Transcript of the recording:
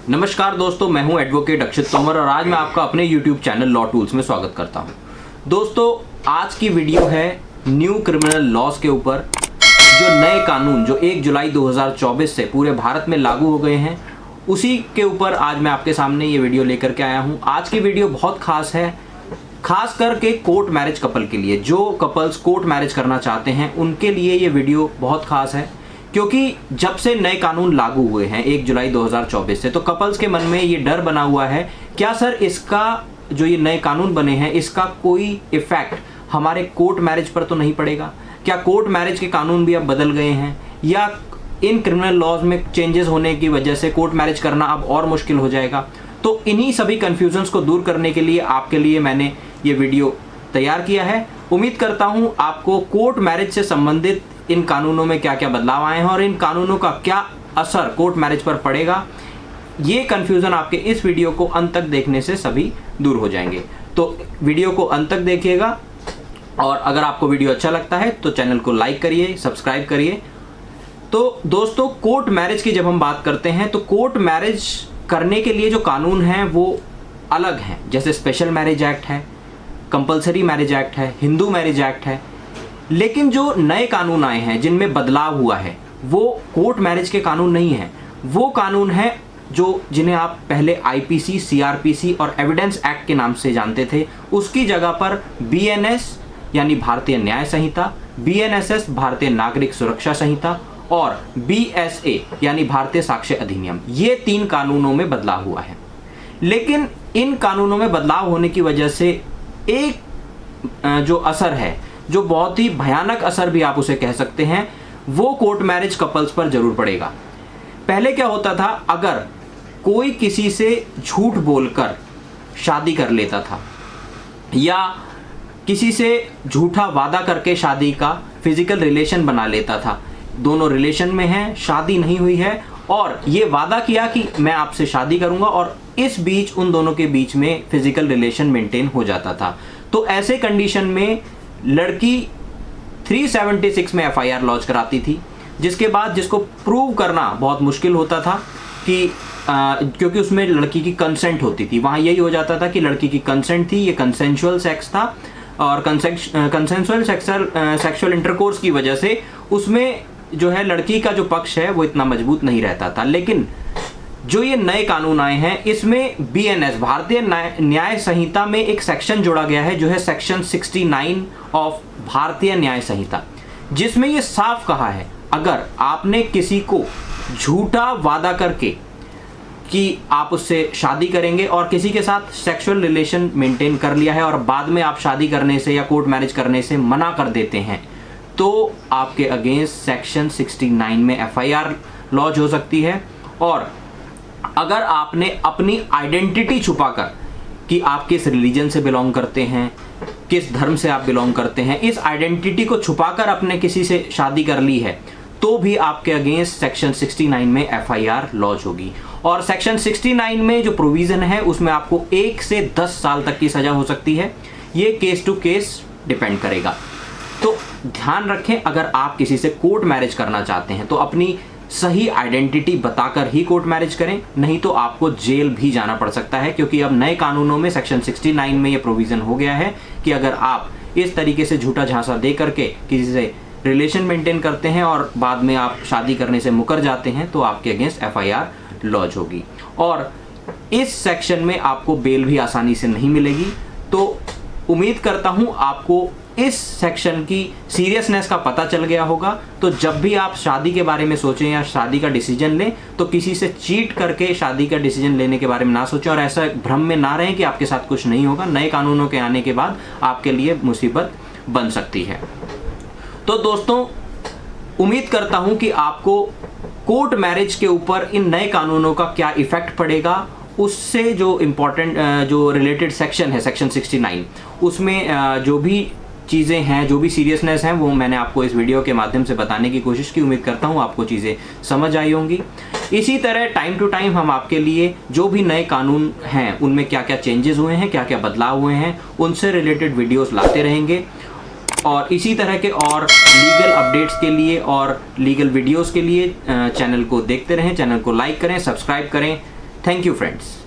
नमस्कार दोस्तों, मैं हूं एडवोकेट अक्षित तोमर और आज मैं आपका अपने YouTube चैनल लॉ टूल्स में स्वागत करता हूं। दोस्तों, आज की वीडियो है न्यू क्रिमिनल लॉज के ऊपर, जो नए कानून जो 1 जुलाई 2024 से पूरे भारत में लागू हो गए हैं, उसी के ऊपर आज मैं आपके सामने ये वीडियो लेकर के आया हूँ। आज की वीडियो बहुत खास है, खास करके कोर्ट मैरिज कपल के लिए। जो कपल्स कोर्ट मैरिज करना चाहते हैं उनके लिए ये वीडियो बहुत खास है, क्योंकि जब से नए कानून लागू हुए हैं 1 जुलाई 2024 से, तो कपल्स के मन में ये डर बना हुआ है, क्या सर इसका जो ये नए कानून बने हैं इसका कोई इफेक्ट हमारे कोर्ट मैरिज पर तो नहीं पड़ेगा? क्या कोर्ट मैरिज के कानून भी अब बदल गए हैं, या इन क्रिमिनल लॉज में चेंजेस होने की वजह से कोर्ट मैरिज करना अब और मुश्किल हो जाएगा? तो इन्हीं सभी कन्फ्यूजन्स को दूर करने के लिए आपके लिए मैंने ये वीडियो तैयार किया है। उम्मीद करता हूँ आपको कोर्ट मैरिज से संबंधित इन कानूनों में क्या क्या बदलाव आए हैं और इन कानूनों का क्या असर कोर्ट मैरिज पर पड़ेगा, ये कन्फ्यूज़न आपके इस वीडियो को अंत तक देखने से सभी दूर हो जाएंगे। तो वीडियो को अंत तक देखिएगा, और अगर आपको वीडियो अच्छा लगता है तो चैनल को लाइक करिए, सब्सक्राइब करिए। तो दोस्तों, कोर्ट मैरिज की जब हम बात करते हैं तो कोर्ट मैरिज करने के लिए जो कानून हैं वो अलग हैं, जैसे स्पेशल मैरिज एक्ट है, कंपलसरी मैरिज एक्ट है, हिंदू मैरिज एक्ट है। लेकिन जो नए कानून आए हैं जिनमें बदलाव हुआ है वो कोर्ट मैरिज के कानून नहीं हैं। वो कानून हैं जिन्हें आप पहले आईपीसी, सीआरपीसी और एविडेंस एक्ट के नाम से जानते थे, उसकी जगह पर बीएनएस यानी भारतीय न्याय संहिता, बीएनएसएस भारतीय नागरिक सुरक्षा संहिता और बीएसए यानी भारतीय साक्ष्य अधिनियम, ये 3 कानूनों में बदलाव हुआ है। लेकिन इन कानूनों में बदलाव होने की वजह से एक जो असर है, जो बहुत ही भयानक असर भी आप उसे कह सकते हैं, वो कोर्ट मैरिज कपल्स पर जरूर पड़ेगा। पहले क्या होता था, अगर कोई किसी से झूठ बोलकर शादी कर लेता था या किसी से झूठा वादा करके शादी का फिजिकल रिलेशन बना लेता था, दोनों रिलेशन में हैं, शादी नहीं हुई है और ये वादा किया कि मैं आपसे शादी करूंगा, और इस बीच उन दोनों के बीच में फिजिकल रिलेशन मेंटेन हो जाता था, तो ऐसे कंडीशन में लड़की 376 में एफआईआर लॉन्च कराती थी, जिसके बाद जिसको प्रूव करना बहुत मुश्किल होता था कि क्योंकि उसमें लड़की की कंसेंट होती थी। वहाँ यही हो जाता था कि लड़की की कंसेंट थी, ये कंसेंशुअल सेक्स था, और कंसेंशुअल सेक्सुअल इंटरकोर्स की वजह से उसमें जो है लड़की का जो पक्ष है वो इतना मजबूत नहीं रहता था। लेकिन जो ये नए कानून आए हैं इसमें बीएनएस भारतीय न्याय संहिता में एक सेक्शन जोड़ा गया है, जो है सेक्शन 69 ऑफ भारतीय न्याय संहिता, जिसमें ये साफ कहा है, अगर आपने किसी को झूठा वादा करके कि आप उससे शादी करेंगे और किसी के साथ सेक्सुअल रिलेशन मेंटेन कर लिया है और बाद में आप शादी करने से या कोर्ट मैरिज करने से मना कर देते हैं, तो आपके अगेंस्ट सेक्शन 69 में एफआईआर लॉन्च हो सकती है। और अगर आपने अपनी आइडेंटिटी छुपाकर कि आप किस रिलीजन से बिलोंग करते हैं, किस धर्म से आप बिलोंग करते हैं, इस आइडेंटिटी को छुपाकर आपने किसी से शादी कर ली है, तो भी आपके अगेंस्ट सेक्शन 69 में एफआईआर लॉन्च होगी। और सेक्शन 69 में जो प्रोविजन है उसमें आपको 1 से 10 साल तक की सजा हो सकती है। ये केस टू केस डिपेंड करेगा। तो ध्यान रखें, अगर आप किसी से कोर्ट मैरिज करना चाहते हैं तो अपनी सही आइडेंटिटी बताकर ही कोर्ट मैरिज करें, नहीं तो आपको जेल भी जाना पड़ सकता है, क्योंकि अब नए कानूनों में सेक्शन 69 में ये प्रोविजन हो गया है कि अगर आप इस तरीके से झूठा झांसा दे करके किसी से रिलेशन मेंटेन करते हैं और बाद में आप शादी करने से मुकर जाते हैं, तो आपके अगेंस्ट एफआईआर लॉन्च होगी। और इस सेक्शन में आपको बेल भी आसानी से नहीं मिलेगी। तो उम्मीद करता हूं आपको इस सेक्शन की सीरियसनेस का पता चल गया होगा। तो जब भी आप शादी के बारे में सोचें या शादी का डिसीजन लें, तो किसी से चीट करके शादी का डिसीजन लेने के बारे में ना सोचें और ऐसा भ्रम में ना रहें कि आपके साथ कुछ नहीं होगा। नए कानूनों के आने के बाद आपके लिए मुसीबत बन सकती है। तो दोस्तों, उम्मीद करता हूं कि आपको कोर्ट मैरिज के ऊपर इन नए कानूनों का क्या इफेक्ट पड़ेगा, उससे जो इम्पोर्टेंट जो रिलेटेड सेक्शन है सेक्शन 69, उसमें जो भी चीज़ें हैं, जो भी सीरियसनेस हैं, वो मैंने आपको इस वीडियो के माध्यम से बताने की कोशिश की। उम्मीद करता हूँ आपको चीज़ें समझ आई होंगी। इसी तरह टाइम टू टाइम हम आपके लिए जो भी नए कानून हैं उनमें क्या क्या चेंजेस हुए हैं, क्या क्या बदलाव हुए हैं, उनसे रिलेटेड वीडियोस लाते रहेंगे। और इसी तरह के और लीगल अपडेट्स के लिए और लीगल वीडियोस के लिए चैनल को देखते रहें, चैनल को लाइक करें, सब्सक्राइब करें। Thank you friends.